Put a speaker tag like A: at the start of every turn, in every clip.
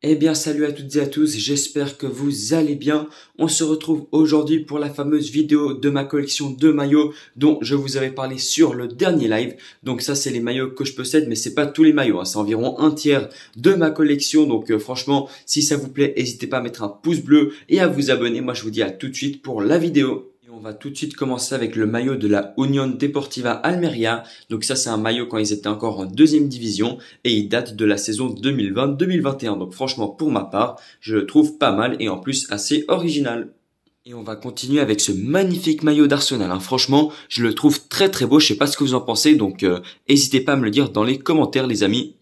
A: Eh bien, salut à toutes et à tous, j'espère que vous allez bien. On se retrouve aujourd'hui pour la fameuse vidéo de ma collection de maillots dont je vous avais parlé sur le dernier live. Donc ça, c'est les maillots que je possède, mais c'est pas tous les maillots, hein. C'est environ un tiers de ma collection. Donc franchement, si ça vous plaît, n'hésitez pas à mettre un pouce bleu et à vous abonner. Moi, je vous dis à tout de suite pour la vidéo. On va tout de suite commencer avec le maillot de la Unión Deportiva Almería. Donc ça, c'est un maillot quand ils étaient encore en deuxième division et il date de la saison 2020-2021. Donc franchement, pour ma part, je le trouve pas mal et en plus assez original. Et on va continuer avec ce magnifique maillot d'Arsenal, hein. Franchement, je le trouve très très beau. Je sais pas ce que vous en pensez, donc n'hésitez pas à me le dire dans les commentaires, les amis.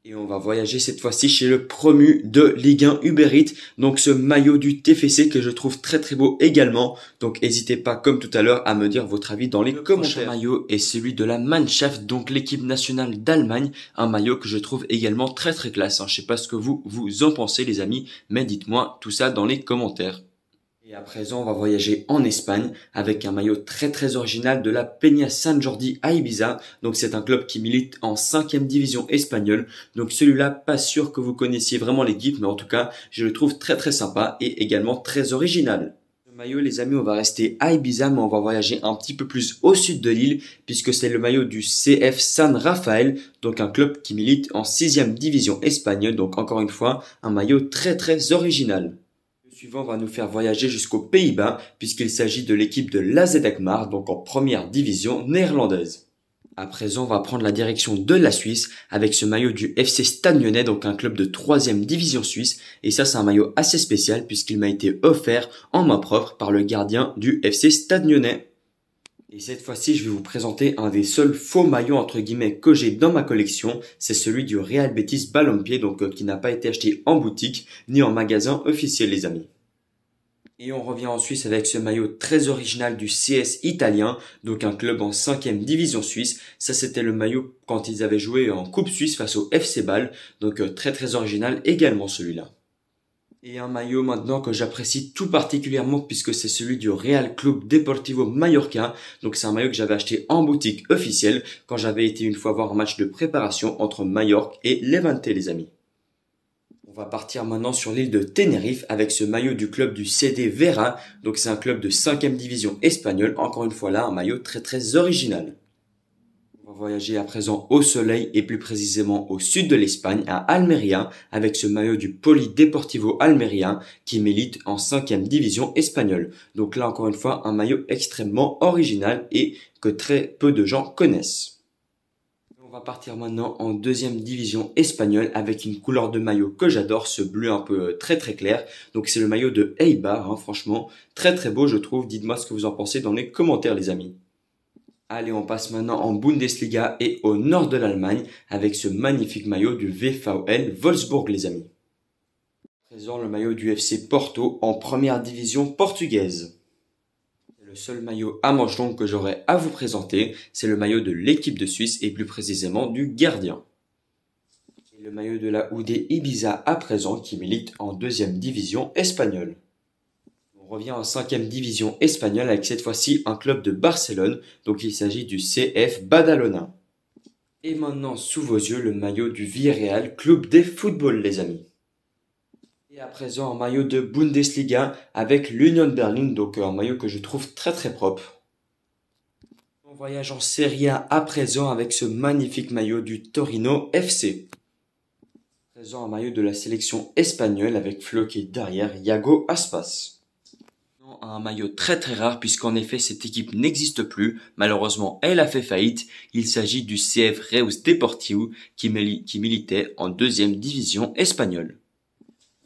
A: Et on va voyager cette fois-ci chez le promu de Ligue 1 Uber Eats. Donc ce maillot du TFC que je trouve très très beau également. Donc n'hésitez pas comme tout à l'heure à me dire votre avis dans les commentaires. Le prochain maillot est celui de la Mannschaft, donc l'équipe nationale d'Allemagne. Un maillot que je trouve également très très classe, hein. Je sais pas ce que vous en pensez les amis, mais dites-moi tout ça dans les commentaires. Et à présent, on va voyager en Espagne avec un maillot très très original de la Peña San Jordi à Ibiza. Donc c'est un club qui milite en 5e division espagnole. Donc celui-là, pas sûr que vous connaissiez vraiment l'équipe, mais en tout cas, je le trouve très très sympa et également très original. Le maillot, les amis, on va rester à Ibiza, mais on va voyager un petit peu plus au sud de l'île, puisque c'est le maillot du CF San Rafael, donc un club qui milite en 6e division espagnole. Donc encore une fois, un maillot très très original. Le suivant va nous faire voyager jusqu'aux Pays-Bas puisqu'il s'agit de l'équipe de l'AZ Alkmaar, donc en première division néerlandaise. À présent, on va prendre la direction de la Suisse avec ce maillot du FC Stade Lyonnais, donc un club de 3e division suisse. Et ça, c'est un maillot assez spécial puisqu'il m'a été offert en main propre par le gardien du FC Stade Lyonnais. Et cette fois-ci, je vais vous présenter un des seuls faux maillots entre guillemets que j'ai dans ma collection. C'est celui du Real Betis Balompié, donc qui n'a pas été acheté en boutique ni en magasin officiel, les amis. Et on revient en Suisse avec ce maillot très original du CS italien, donc un club en 5e division suisse. Ça, c'était le maillot quand ils avaient joué en Coupe Suisse face au FC Bâle, donc très très original également celui-là. Et un maillot maintenant que j'apprécie tout particulièrement puisque c'est celui du Real Club Deportivo Mallorca. Donc c'est un maillot que j'avais acheté en boutique officielle quand j'avais été une fois voir un match de préparation entre Majorque et Levante, les amis. On va partir maintenant sur l'île de Tenerife avec ce maillot du club du CD Vera. Donc c'est un club de 5e division espagnole. Encore une fois là, un maillot très très original. On va voyager à présent au soleil et plus précisément au sud de l'Espagne, à Almeria, avec ce maillot du Polideportivo Almeria qui milite en 5e division espagnole. Donc là encore une fois, un maillot extrêmement original et que très peu de gens connaissent. On va partir maintenant en 2e division espagnole avec une couleur de maillot que j'adore, ce bleu un peu très très clair. Donc c'est le maillot de Eibar, hein, franchement très très beau je trouve. Dites-moi ce que vous en pensez dans les commentaires, les amis. Allez, on passe maintenant en Bundesliga et au nord de l'Allemagne avec ce magnifique maillot du VfL Wolfsburg, les amis. Présent le maillot du FC Porto en première division portugaise. Le seul maillot à manches longues que j'aurai à vous présenter, c'est le maillot de l'équipe de Suisse et plus précisément du gardien. Et le maillot de la UD Ibiza à présent qui milite en 2e division espagnole. On revient en 5e division espagnole avec cette fois-ci un club de Barcelone, donc il s'agit du CF Badalona. Et maintenant sous vos yeux le maillot du Villarreal Club de Football, les amis. Et à présent un maillot de Bundesliga avec l'Union Berlin, donc un maillot que je trouve très très propre. On voyage en Serie A à présent avec ce magnifique maillot du Torino FC. À présent un maillot de la sélection espagnole avec floqué derrière Iago Aspas. Un maillot très très rare puisqu'en effet cette équipe n'existe plus, malheureusement elle a fait faillite. Il s'agit du CF Reus Deportiu qui militait en 2e division espagnole.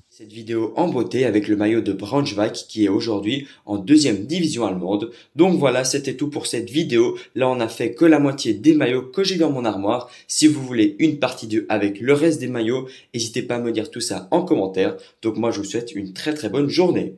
A: Cette vidéo en beauté avec le maillot de Braunschweig qui est aujourd'hui en 2e division allemande. Donc voilà, c'était tout pour cette vidéo. Là on a fait que la moitié des maillots que j'ai dans mon armoire. Si vous voulez une partie 2 avec le reste des maillots, n'hésitez pas à me dire tout ça en commentaire. Donc moi je vous souhaite une très très bonne journée.